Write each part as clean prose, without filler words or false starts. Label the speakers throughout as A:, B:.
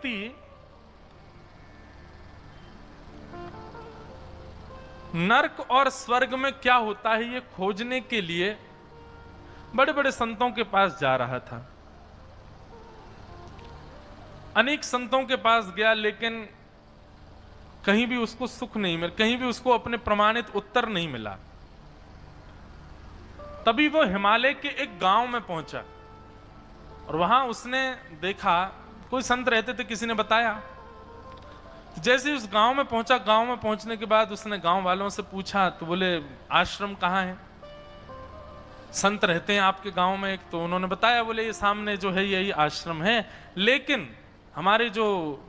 A: व्यक्ति नर्क और स्वर्ग में क्या होता है ये खोजने के लिए बड़े बड़े संतों के पास जा रहा था। अनेक संतों के पास गया, लेकिन कहीं भी उसको सुख नहीं मिला, कहीं भी उसको अपने प्रमाणित उत्तर नहीं मिला। तभी वो हिमालय के एक गांव में पहुंचा और वहां उसने देखा कोई संत रहते थे, किसी ने बताया। तो जैसे उस गांव में पहुंचा, गांव में पहुंचने के बाद उसने गांव वालों से पूछा, तो बोले आश्रम कहाँ है, संत रहते हैं आपके गांव में एक। तो उन्होंने बताया, बोले ये सामने जो है यही आश्रम है, लेकिन हमारे जो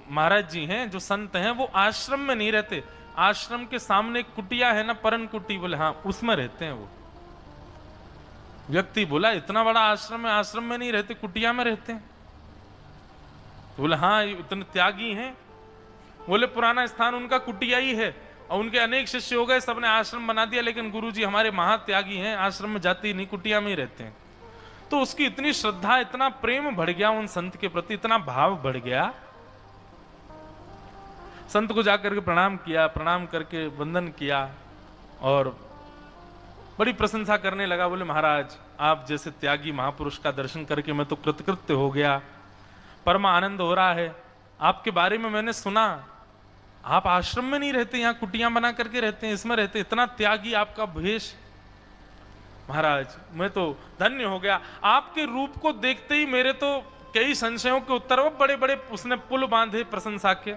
A: महाराज जी हैं, जो संत हैं, वो आश्रम में नहीं रहते। आश्रम के सामने एक कुटिया है ना, परन कुटी, बोले हाँ उसमें रहते हैं वो। व्यक्ति बोला इतना बड़ा आश्रम है, आश्रम में नहीं रहते, कुटिया में रहते हैं। तो बोले हाँ इतने त्यागी हैं। बोले पुराना स्थान उनका कुटिया ही है और उनके अनेक शिष्य हो गए, सबने आश्रम बना दिया, लेकिन गुरुजी हमारे महात्यागी हैं, आश्रम में जाते ही नहीं, कुटिया में ही रहते हैं। तो उसकी इतनी श्रद्धा, इतना प्रेम बढ़ गया उन संत के प्रति, इतना भाव बढ़ गया। संत को जाकर के प्रणाम किया, प्रणाम करके वंदन किया और बड़ी प्रशंसा करने लगा। बोले महाराज आप जैसे त्यागी महापुरुष का दर्शन करके मैं तो कृतकृत्य हो गया, परम आनंद हो रहा है। आपके बारे में मैंने सुना, आप आश्रम में नहीं रहते, यहाँ कुटियां बना करके रहते हैं, इसमें रहते, इतना त्यागी आपका भेष। महाराज मैं तो धन्य हो गया, आपके रूप को देखते ही मेरे तो कई संशयों के उत्तर, वो बड़े बड़े उसने पुल बांधे प्रशंसा के।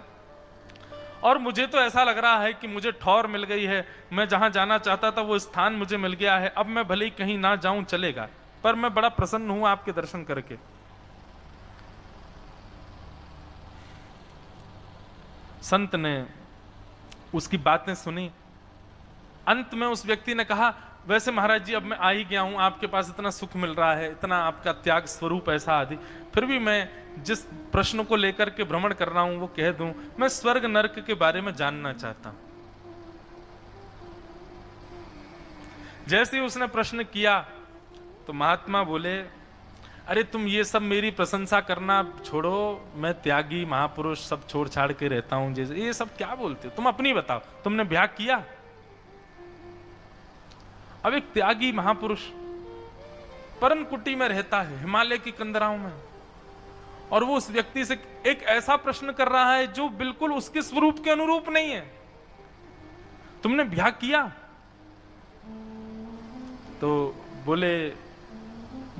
A: और मुझे तो ऐसा लग रहा है कि मुझे ठौर मिल गई है, मैं जहां जाना चाहता था वो स्थान मुझे मिल गया है। अब मैं भले ही कहीं ना जाऊं चलेगा, पर मैं बड़ा प्रसन्न हूं आपके दर्शन करके। संत ने उसकी बातें सुनी। अंत में उस व्यक्ति ने कहा, वैसे महाराज जी अब मैं आ ही गया हूं, आपके पास इतना सुख मिल रहा है, इतना आपका त्याग स्वरूप ऐसा आदि, फिर भी मैं जिस प्रश्न को लेकर के भ्रमण कर रहा हूं वो कह दूं, मैं स्वर्ग नरक के बारे में जानना चाहता हूं। जैसे ही उसने प्रश्न किया तो महात्मा बोले, अरे तुम ये सब मेरी प्रशंसा करना छोड़ो, मैं त्यागी महापुरुष सब छोड़ छाड़ के रहता हूं, जैसे ये सब क्या बोलते हो, तुम अपनी बताओ, तुमने ब्याह किया? अब एक त्यागी महापुरुष परम कुटी में रहता है, हिमालय की कंदराओं में, और वो उस व्यक्ति से एक ऐसा प्रश्न कर रहा है जो बिल्कुल उसके स्वरूप के अनुरूप नहीं है। तुमने ब्याह किया? तो बोले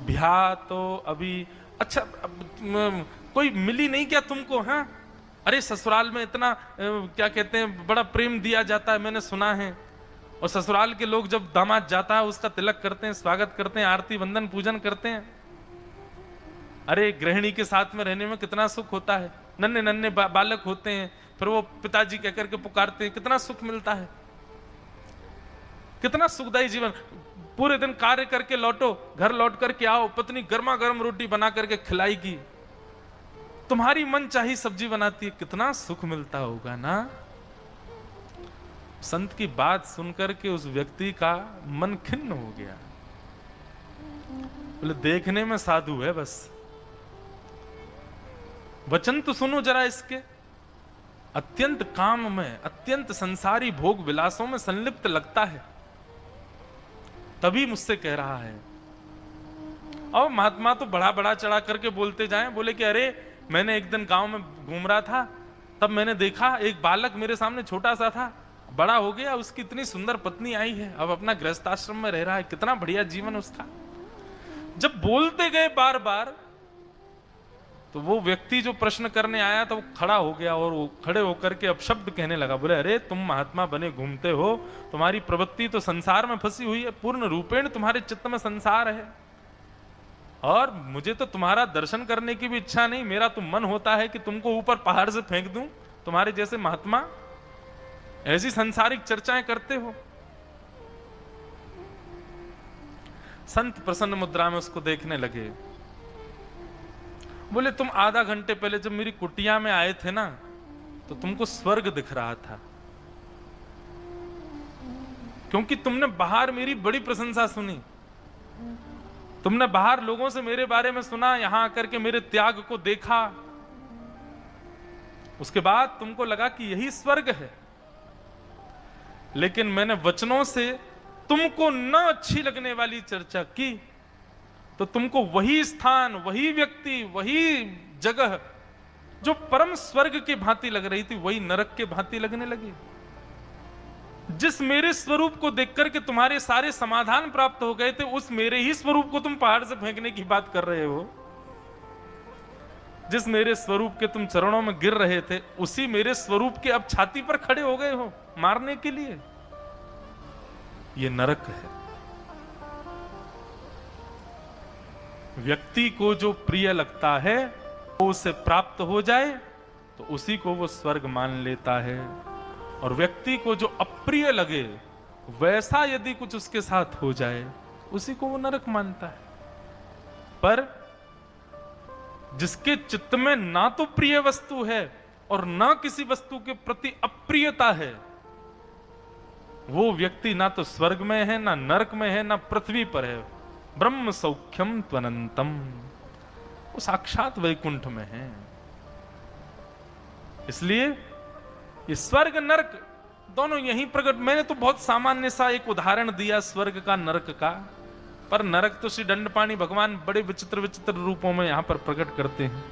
A: ब्याह तो अभी, अच्छा कोई मिली नहीं क्या तुमको? हाँ अरे ससुराल में इतना क्या कहते हैं बड़ा प्रेम दिया जाता है, मैंने सुना है। और ससुराल के लोग जब दामाद जाता है उसका तिलक करते हैं, स्वागत करते हैं, आरती वंदन पूजन करते हैं। अरे गृहिणी के साथ में रहने में कितना सुख होता है, नन्हे नन्हे बालक होते हैं, फिर वो पिताजी कहकर के पुकारते हैं, कितना सुख मिलता है, कितना सुखदायी जीवन। पूरे दिन कार्य करके लौटो, घर लौट करके आओ, पत्नी गर्मा गर्म रोटी बना करके खिलाएगी, तुम्हारी मन चाही सब्जी बनाती है, कितना सुख मिलता होगा ना। संत की बात सुनकर के उस व्यक्ति का मन खिन्न हो गया। बोले देखने में साधु है, बस वचन तो सुनो जरा इसके, अत्यंत काम में, अत्यंत संसारी भोग विलासों में संलिप्त लगता है, तभी मुझसे कह रहा है। और महात्मा तो बड़ा बड़ा चढ़ा करके बोलते जाएं। बोले कि अरे मैंने एक दिन गांव में घूम रहा था, तब मैंने देखा एक बालक मेरे सामने छोटा सा था, बड़ा हो गया, उसकी इतनी सुंदर पत्नी आई है, अब अपना गृहस्थाश्रम में रह रहा है, कितना बढ़िया जीवन उसका। जब बोलते गए बार बार, तो वो व्यक्ति जो प्रश्न करने आया था वो खड़ा हो गया और वो खड़े होकर के अब शब्द कहने लगा। बोले अरे तुम महात्मा बने घूमते हो, तुम्हारी प्रवृत्ति तो संसार में फंसी हुई है, पूर्ण रूपेण तुम्हारे चित्त में संसार है, और मुझे तो तुम्हारा दर्शन करने की भी इच्छा नहीं, मेरा तो मन होता है कि तुमको ऊपर पहाड़ से फेंक दूं, तुम्हारे जैसे महात्मा ऐसी संसारिक चर्चाएं करते हो। संत प्रसन्न मुद्रा में उसको देखने लगे। बोले तुम आधा घंटे पहले जब मेरी कुटिया में आए थे ना, तो तुमको स्वर्ग दिख रहा था, क्योंकि तुमने बाहर मेरी बड़ी प्रशंसा सुनी, तुमने बाहर लोगों से मेरे बारे में सुना, यहां आकर के मेरे त्याग को देखा, उसके बाद तुमको लगा कि यही स्वर्ग है, लेकिन मैंने वचनों से तुमको न अच्छी लगने वाली चर्चा की, तो तुमको वही स्थान, वही व्यक्ति, वही जगह जो परम स्वर्ग की भांति लग रही थी, वही नरक के भांति लगने लगी। जिस मेरे स्वरूप को देखकर के तुम्हारे सारे समाधान प्राप्त हो गए थे, उस मेरे ही स्वरूप को तुम पहाड़ से फेंकने की बात कर रहे हो। जिस मेरे स्वरूप के तुम चरणों में गिर रहे थे, उसी मेरे स्वरूप के अब छाती पर खड़े हो गए हो मारने के लिए। ये नरक है। व्यक्ति को जो प्रिय लगता है वो उसे प्राप्त हो जाए तो उसी को वो स्वर्ग मान लेता है, और व्यक्ति को जो अप्रिय लगे वैसा यदि कुछ उसके साथ हो जाए उसी को वो नरक मानता है। पर जिसके चित्त में ना तो प्रिय वस्तु है और ना किसी वस्तु के प्रति अप्रियता है, वो व्यक्ति ना तो स्वर्ग में है, ना नरक में है, ना पृथ्वी पर है। ब्रह्म सौख्यम त्वनंतम, वो साक्षात वैकुंठ में है। इसलिए ये स्वर्ग नरक दोनों यहीं प्रकट। मैंने तो बहुत सामान्य सा एक उदाहरण दिया स्वर्ग का, नरक का, पर नरक तो श्री दंडपाणि भगवान बड़े विचित्र विचित्र रूपों में यहां पर प्रकट करते हैं।